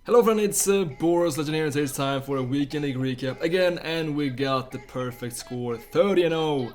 Hello friend, it's BorasLegend here, and it's time for a weekend league recap again, and we got the perfect score, 30-0.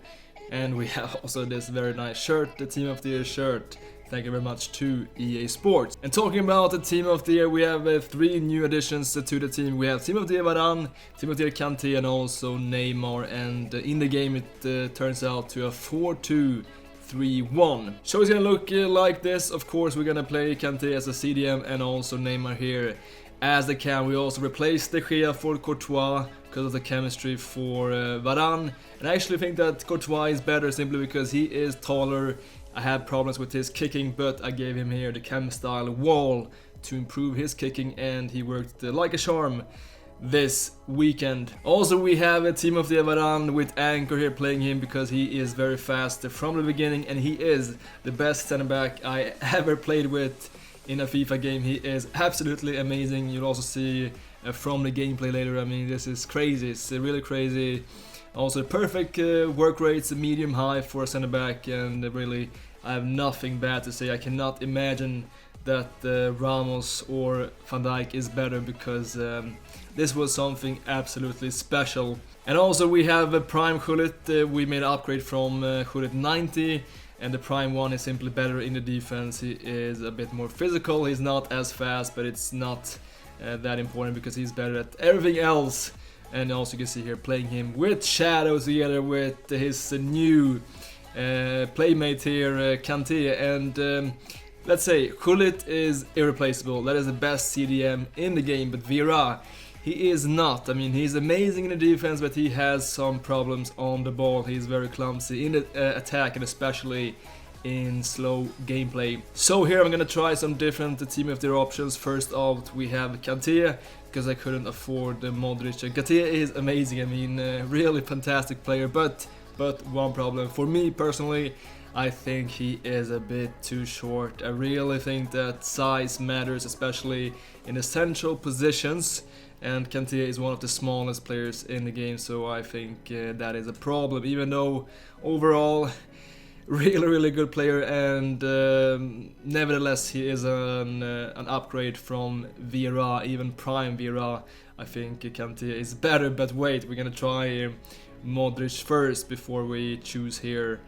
And we have also this very nice shirt, the Team of the Year shirt. Thank you very much to EA Sports. And talking about the Team of the Year, we have three new additions to the team. We have Team of the Year Varane, Team of the Year Kanté, and also Neymar. And in the game it turns out to a 4-2-3-1. Show is gonna look like this. Of course, we're gonna play Kanté as a CDM and also Neymar here as the cam. We also replaced De Gea for Courtois because of the chemistry for Varane. And I actually think that Courtois is better simply because he is taller. I had problems with his kicking, but I gave him here the chem style wall to improve his kicking, and he worked like a charm this weekend. Also, we have a Team of the Varane with Anchor here playing him because he is very fast from the beginning, and he is the best center back I ever played with in a FIFA game. He is absolutely amazing. You'll also see from the gameplay later. I mean, this is crazy. It's really crazy. Also, perfect work rates, medium high for a center back, and really, I have nothing bad to say. I cannot imagine that Ramos or Van Dijk is better because this was something absolutely special. And also, we have a Prime Gullit. We made an upgrade from Gullit 90. And the Prime 1 is simply better in the defense. He is a bit more physical. He's not as fast, but it's not that important because he's better at everything else. And also you can see here playing him with Shadow together with his new playmate here, Kanté. And let's say Gullit is irreplaceable. That is the best CDM in the game, but Vieira, he is not. I mean, he's amazing in the defense, but he has some problems on the ball. He's very clumsy in the attack, and especially in slow gameplay. So here I'm gonna try some different Team of the Year options. First off, we have Kanté, because I couldn't afford the Modric. And Kanté is amazing. I mean, really fantastic player, but one problem for me personally, I think he is a bit too short. I really think that size matters, especially in the central positions. And Kanté is one of the smallest players in the game, so I think that is a problem. Even though overall, really good player, and nevertheless he is an upgrade from Vieira, even Prime Vieira. I think Kanté is better, but wait, we're gonna try Modric first before we choose here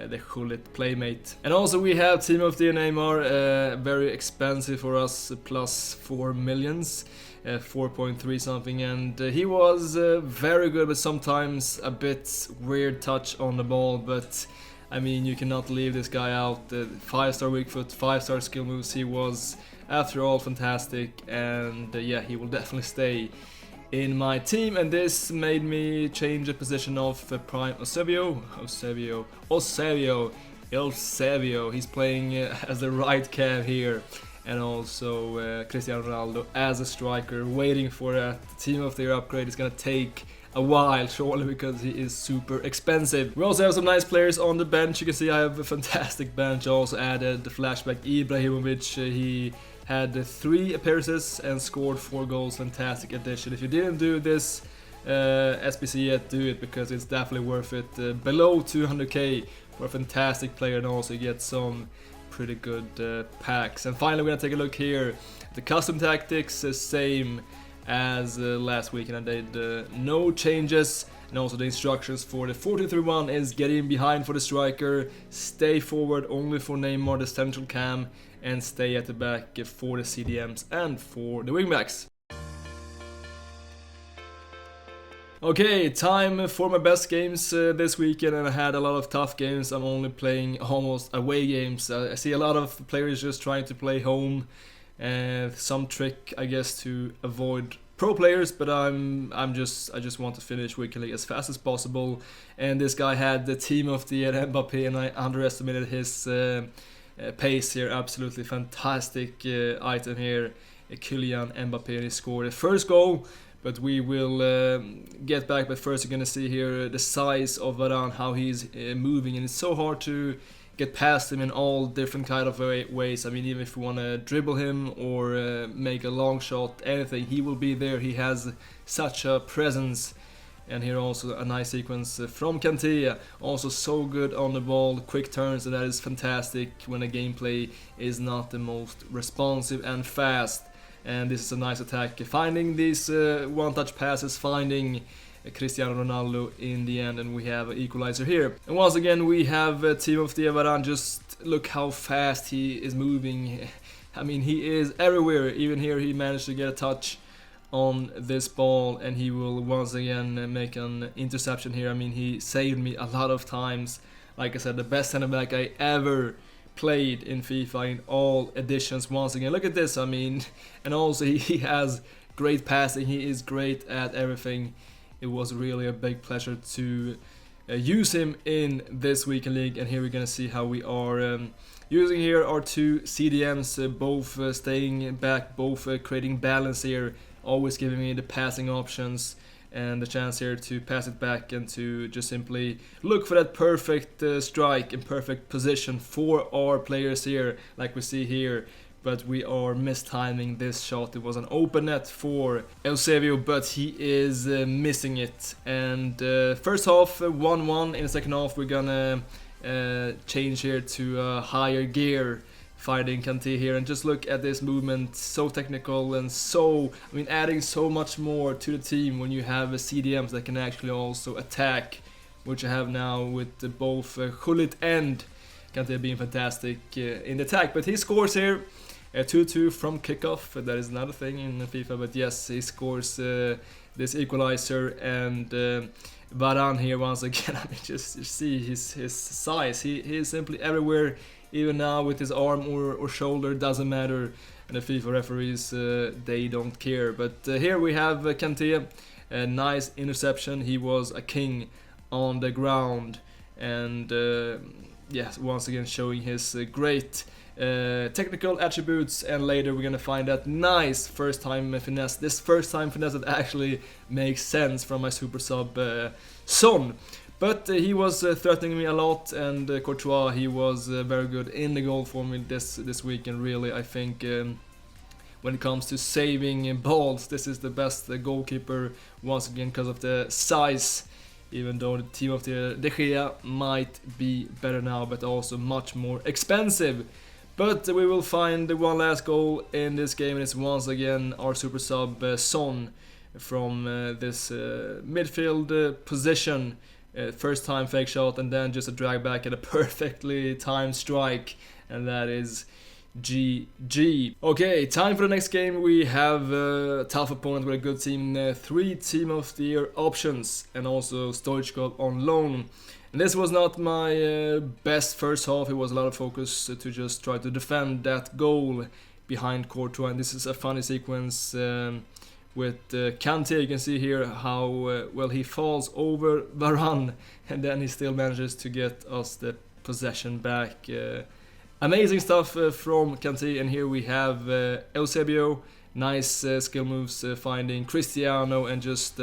the Gullit playmate. And also we have Team of the Year Neymar, very expensive for us, plus 4 millions. 4.3 something, and he was very good, but sometimes a bit weird touch on the ball. But I mean, you cannot leave this guy out. 5-star weak foot, 5-star skill moves. He was after all fantastic, and yeah, he will definitely stay in my team. And this made me change the position of Prime Eusebio. He's playing as the right cam here. And also Cristiano Ronaldo as a striker, waiting for that Team of the Year upgrade. Is gonna take a while, surely, because he is super expensive. We also have some nice players on the bench. You can see I have a fantastic bench. I also added the flashback Ibrahimovic. He had 3 appearances and scored 4 goals. Fantastic addition. If you didn't do this SBC yet, do it, because it's definitely worth it. Below 200k for a fantastic player, and also get some pretty good packs. And finally, we're gonna take a look here. The custom tactics, same as last week, and I did no changes. And also the instructions for the 4-2-3-1 is get in behind for the striker, stay forward only for Neymar, the central cam, and stay at the back for the CDMs and for the wingbacks. Okay, time for my best games this weekend, and I had a lot of tough games. I'm only playing almost away games. I see a lot of players just trying to play home, some trick, I guess, to avoid pro players. But I just want to finish weekend league as fast as possible. And this guy had the Team of the Year Mbappé, and I underestimated his pace here. Absolutely fantastic item here, Kylian Mbappé. He scored the first goal. But we will get back. But first, you're gonna see here the size of Varane, how he's moving, and it's so hard to get past him in all different kind of ways. I mean, even if you want to dribble him or make a long shot, anything, he will be there. He has such a presence. And here also a nice sequence from Kanté, also so good on the ball, quick turns, and that is fantastic when the gameplay is not the most responsive and fast. and this is a nice attack, finding these one-touch passes, finding Cristiano Ronaldo in the end, and we have an equalizer here. And once again we have Team of the Year Varane. Just look how fast he is moving. I mean, he is everywhere. Even here he managed to get a touch on this ball, and he will once again make an interception here. I mean, he saved me a lot of times. Like I said, the best center back I ever played in FIFA in all editions. Once again, look at this. I mean, and also he has great passing. He is great at everything. It was really a big pleasure to use him in this weekend league, and here we're gonna see how we are using here our two CDMs, both staying back, both creating balance here, always giving me the passing options and the chance here to pass it back and to just simply look for that perfect strike and perfect position for our players here, like we see here. But we are mistiming this shot. It was an open net for Eusebio, but he is missing it. And first half 1-1. In the second half we're gonna change here to a higher gear, fighting Kanté here, and just look at this movement, so technical and so, I mean, adding so much more to the team when you have CDMs that can actually also attack, which I have now with both Gullit and Kanté being fantastic in the attack. But he scores here. 2-2 from kickoff. That is not a thing in FIFA, but yes, he scores this equalizer. And Varane here once again. I mean, just see his size. He is simply everywhere, even now with his arm or shoulder, doesn't matter. And the FIFA referees, they don't care. But here we have Kanté, a nice interception. He was a king on the ground, and yes, once again showing his great technical attributes. And later we're gonna find that nice first time finesse, this first time finesse that actually makes sense from my super sub Son. But he was threatening me a lot, and Courtois, he was very good in the goal for me this week. And really, I think when it comes to saving balls, this is the best goalkeeper once again because of the size. Even though the team of the De Gea might be better now, but also much more expensive. But we will find the one last goal in this game, and it's once again our super sub Son from this midfield position. First time fake shot, and then just a drag back at a perfectly timed strike, and that is GG. Okay, time for the next game. We have a tough opponent with a good team, 3 Team of the Year options, and also Stoichkov on loan. And this was not my best first half. It was a lot of focus to just try to defend that goal behind Courtois. And this is a funny sequence with Kanté. You can see here how well he falls over Varane, and then he still manages to get us the possession back. Amazing stuff from Kanté. And here we have Eusebio, nice skill moves, finding Cristiano, and just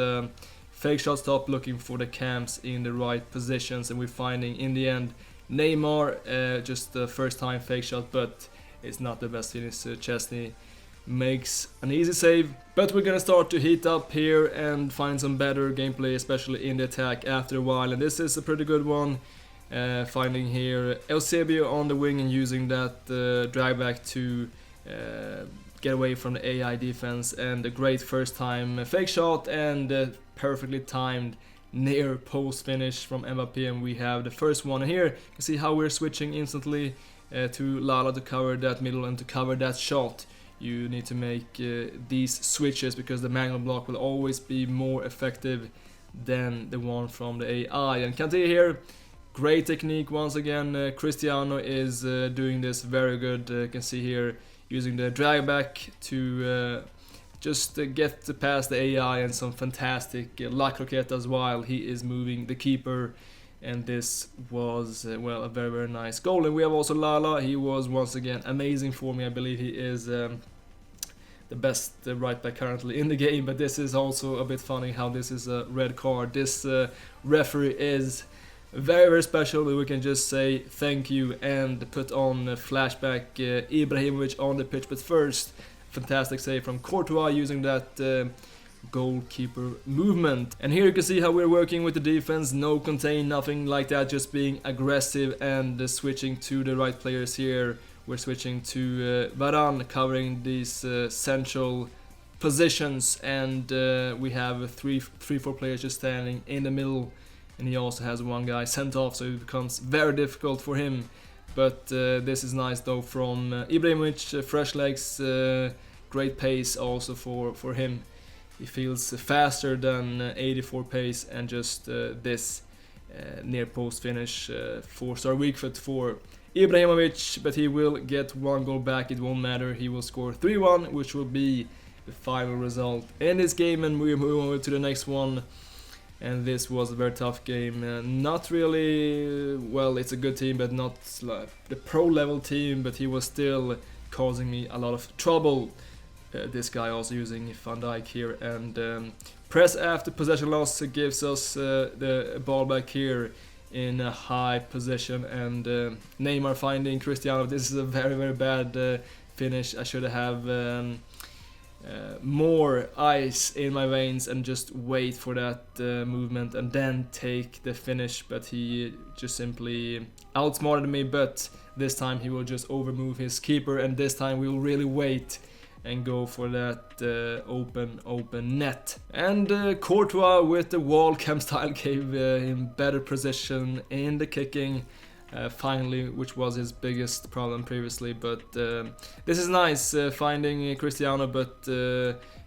fake shot stop, looking for the camps in the right positions. And we're finding in the end Neymar, just the first time fake shot, but it's not the best finish. Chesney makes an easy save, but we're gonna start to heat up here and find some better gameplay, especially in the attack after a while. And this is a pretty good one, finding here Eusebio on the wing and using that drag back to get away from the AI defense, and a great first time fake shot, and perfectly timed near post finish from Mbappé. And we have the first one here. You can see how we're switching instantly to Lala to cover that middle and to cover that shot. You need to make these switches because the manual block will always be more effective than the one from the AI. And Kanté here, great technique once again. Cristiano is doing this very good. You can see here using the drag back to just get past the AI, and some fantastic La Croquette as well. He is moving the keeper, and this was well, a very, very nice goal. And we have also Lala. He was once again amazing for me. I believe he is the best right back currently in the game, but this is also a bit funny how this is a red card. This referee is very, very special. We can just say thank you and put on flashback Ibrahimovic on the pitch. But first, fantastic save from Courtois using that goalkeeper movement. And here you can see how we're working with the defense. No contain, nothing like that, just being aggressive and switching to the right players here we're switching to Varane covering these central positions, and we have three, 4 players just standing in the middle, and he also has one guy sent off, so it becomes very difficult for him. But this is nice though from Ibrahimovic, fresh legs, great pace also for him. He feels faster than 84 pace, and just this near post finish, 4-star weak foot for Ibrahimovic, but he will get 1 goal back, it won't matter, he will score 3-1, which will be the final result in this game, and we move on to the next one. And this was a very tough game, not really, well, it's a good team, but not like the pro level team, but he was still causing me a lot of trouble. This guy also using Van Dijk here, and press after possession loss gives us the ball back here in a high position, and Neymar finding Cristiano. This is a very, very bad finish. I should have more ice in my veins and just wait for that movement and then take the finish, but he just simply outsmarted me. But this time he will just overmove his keeper, and this time we will really wait and go for that open net. And Courtois with the wall cam style gave him better position in the kicking finally, which was his biggest problem previously. But this is nice finding Cristiano, but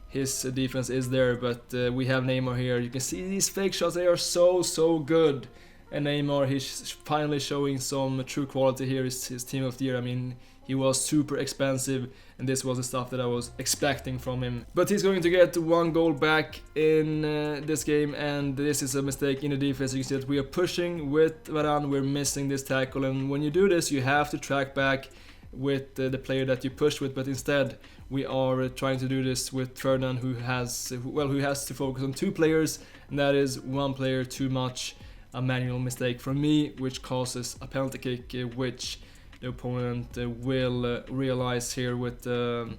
his defense is there. But we have Neymar here. You can see these fake shots, they are so good. And Neymar, he's finally showing some true quality here. His team of the year. I mean, he was super expensive, and this was the stuff that I was expecting from him. But he's going to get 1 goal back in this game, and this is a mistake in the defense. You can see that we are pushing with Varane, we're missing this tackle, and when you do this, you have to track back with the player that you pushed with, but instead we are trying to do this with Ferdinand, who has to focus on 2 players, and that is 1 player too much. A manual mistake from me, which causes a penalty kick, which the opponent will realize here with the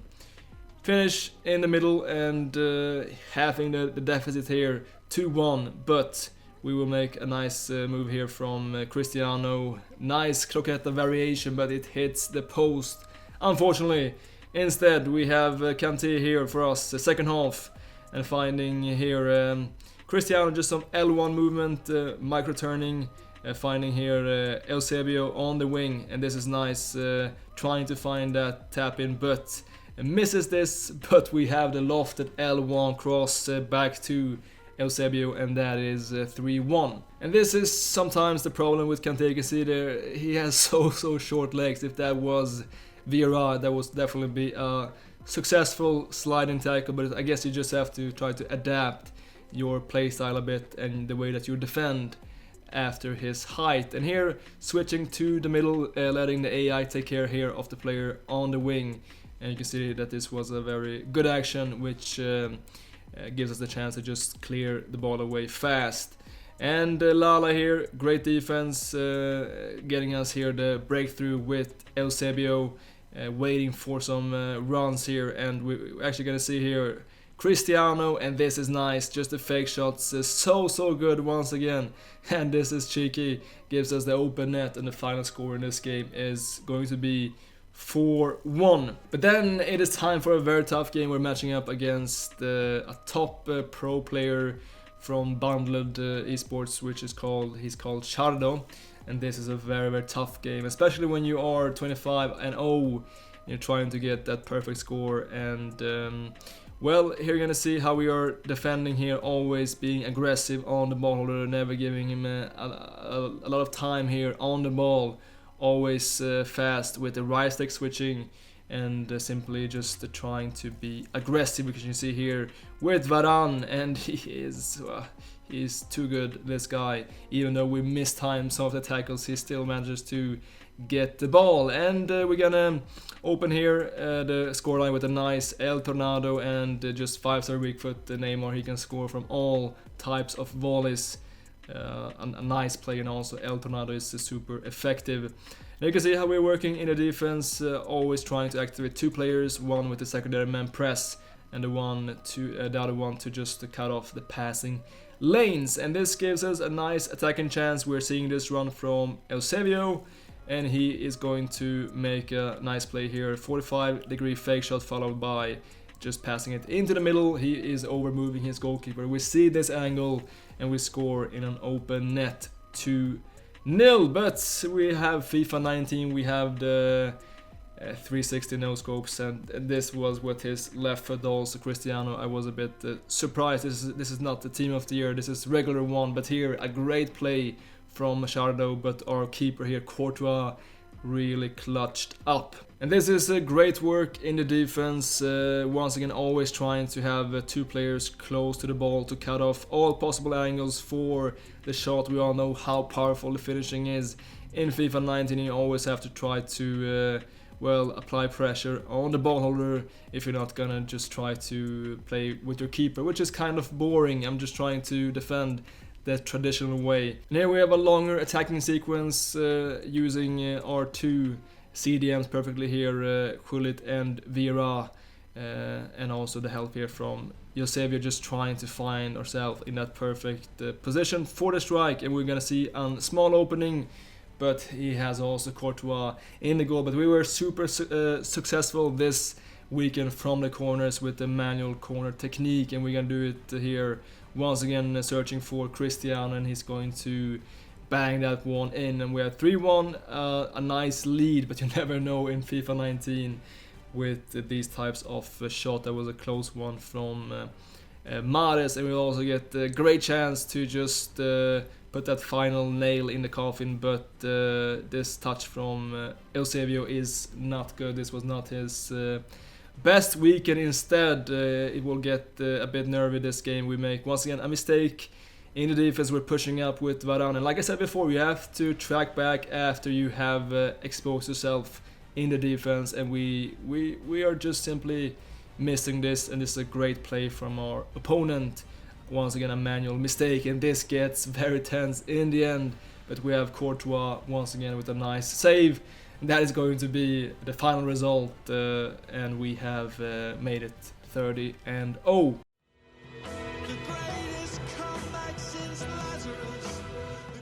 finish in the middle, and having the deficit here 2-1. But we will make a nice move here from Cristiano. Nice croqueta variation, but it hits the post, unfortunately. Instead we have Kanté here for us, the second half, and finding here Cristiano, just some L1 movement, micro turning, finding here Eusebio on the wing, and this is nice, trying to find that tap in, but misses this. But we have the lofted L1 cross back to Eusebio, and that is 3-1. And this is sometimes the problem with Kanté. You can see there, he has so short legs. If that was Vieira, that would definitely be a successful sliding tackle, but I guess you just have to try to adapt your playstyle a bit and the way that you defend after his height. And here switching to the middle, letting the AI take care here of the player on the wing, and you can see that this was a very good action, which gives us the chance to just clear the ball away fast. And Lala here, great defense, getting us here the breakthrough with Eusebio, waiting for some runs here, and we're actually gonna see here Cristiano, and this is nice, just the fake shots, so good once again, and this is cheeky, gives us the open net, and the final score in this game is going to be 4-1. But then it is time for a very tough game. We're matching up against a top pro player from Bundled Esports, which is he's called Chardo, and this is a very tough game, especially when you are 25-0, you're trying to get that perfect score. And well, here you're gonna see how we are defending here, always being aggressive on the ball holder, never giving him a lot of time here on the ball, always fast with the right stick switching, and simply just trying to be aggressive, because you see here with Varane, and he's too good, this guy. Even though we mistime some of the tackles, he still manages to get the ball. And we're gonna open here the scoreline with a nice El Tornado, and just 5-star weak foot Neymar. He can score from all types of volleys. A nice play, and also El Tornado is super effective. And you can see how we're working in the defense, always trying to activate 2 players, one with the secondary man press, and the other one to just cut off the passing lanes. And this gives us a nice attacking chance. We're seeing this run from Eusebio, and he is going to make a nice play here. 45-degree fake shot followed by just passing it into the middle. He is over moving his goalkeeper. We see this angle and we score in an open net 2-0. But we have FIFA 19, we have the 360 no scopes, and this was with his left foot also. Cristiano, I was a bit surprised. This is not the team of the year, this is regular one, but here a great play from Machado, but our keeper here, Courtois, really clutched up. And this is a great work in the defense, once again always trying to have two players close to the ball to cut off all possible angles for the shot. We all know how powerful the finishing is in FIFA 19. You always have to try to well, apply pressure on the ball holder if you're not gonna just try to play with your keeper, which is kind of boring. I'm just trying to defend the traditional way. And here we have a longer attacking sequence using our two CDMs perfectly here, Gullit and Vieira, and also the help here from Eusebio, just trying to find ourselves in that perfect position for the strike. And we're gonna see a small opening, but he has also Courtois in the goal. But we were super successful this weekend from the corners with the manual corner technique, and we're gonna do it here once again, searching for Cristiano, and he's going to bang that one in, and we have 3-1, a nice lead, but you never know in FIFA 19 with these types of shot. That was a close one from Mahrez, and we'll also get a great chance to just put that final nail in the coffin, but this touch from Eusebio is not good. This was not his best weekend. Instead, it will get a bit nervy this game. We make once again a mistake in the defense. We're pushing up with Varane, and like I said before, you have to track back after you have exposed yourself in the defense, and we are just simply missing this, and this is a great play from our opponent. Once again a manual mistake, and this gets very tense in the end, but we have Courtois once again with a nice save. That is going to be the final result, and we have made it 30-0.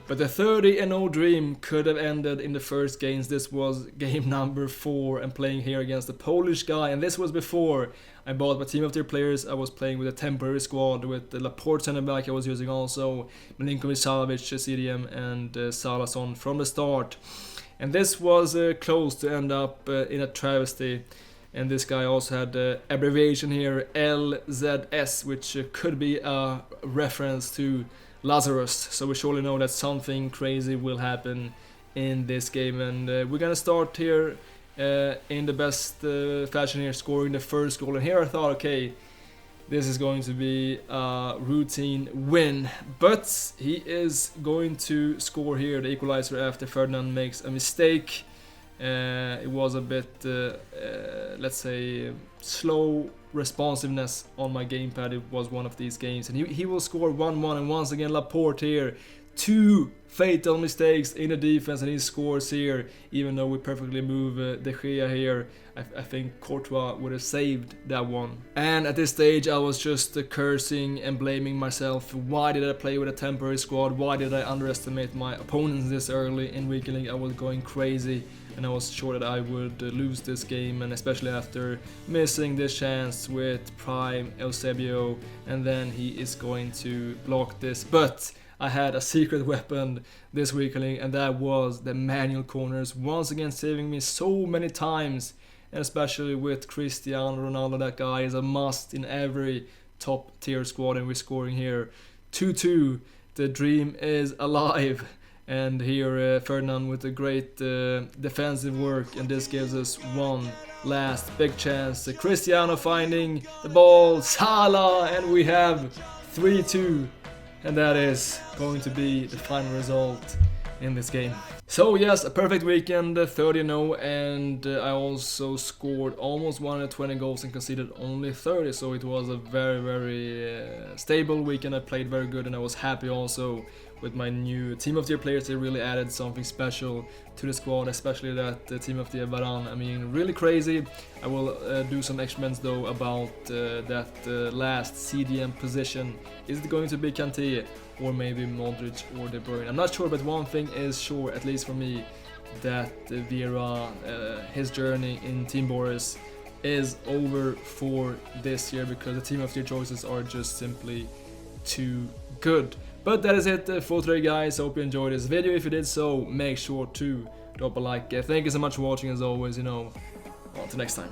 But the 30-0 dream could have ended in the first games. This was game number 4 and playing here against the Polish guy, and this was before I bought my team of their players. I was playing with a temporary squad with the Laporte center back. I was using also Milinkovic-Savic, CDM, and Salazon from the start. And this was close to end up in a travesty. And this guy also had the abbreviation here, LZS, which could be a reference to Lazarus. So we surely know that something crazy will happen in this game. And we're gonna start here in the best fashion here, scoring the first goal. And here I thought, okay, this is going to be a routine win, but he is going to score here the equalizer after Ferdinand makes a mistake. It was a bit, let's say, slow responsiveness on my gamepad. It was one of these games, and he will score 1-1. And once again Laporte here, 2 fatal mistakes in the defense, and he scores here, even though we perfectly move De Gea here. I think Courtois would have saved that one. And at this stage I was just cursing and blaming myself. Why did I play with a temporary squad? Why did I underestimate my opponents this early in Weekend League? I was going crazy, and I was sure that I would lose this game, and especially after missing this chance with Prime Eusebio, and then he is going to block this. But I had a secret weapon this weekend, and that was the manual corners, once again saving me so many times, and especially with Cristiano Ronaldo. That guy is a must in every top tier squad, and we're scoring here 2-2. The dream is alive. And here Ferdinand with a great defensive work, and this gives us one last big chance. Cristiano finding the ball, Salah, and we have 3-2, and that is going to be the final result in this game. So yes, a perfect weekend, 30-0, and I also scored almost 120 goals and conceded only 30, so it was a very stable weekend. I played very good, and I was happy also with my new team of the year players. They really added something special to the squad, especially that team of the year Varane. I mean, really crazy. I will do some experiments though about that last CDM position. Is it going to be Kanté or maybe Modric or De Bruyne? I'm not sure, but one thing is sure, at least for me. that Vera, his journey in Team Boris is over for this year, because the team of 3 choices are just simply too good. But that is it for today, guys. Hope you enjoyed this video. If you did so, make sure to drop a like. Thank you so much for watching, as always, until next time.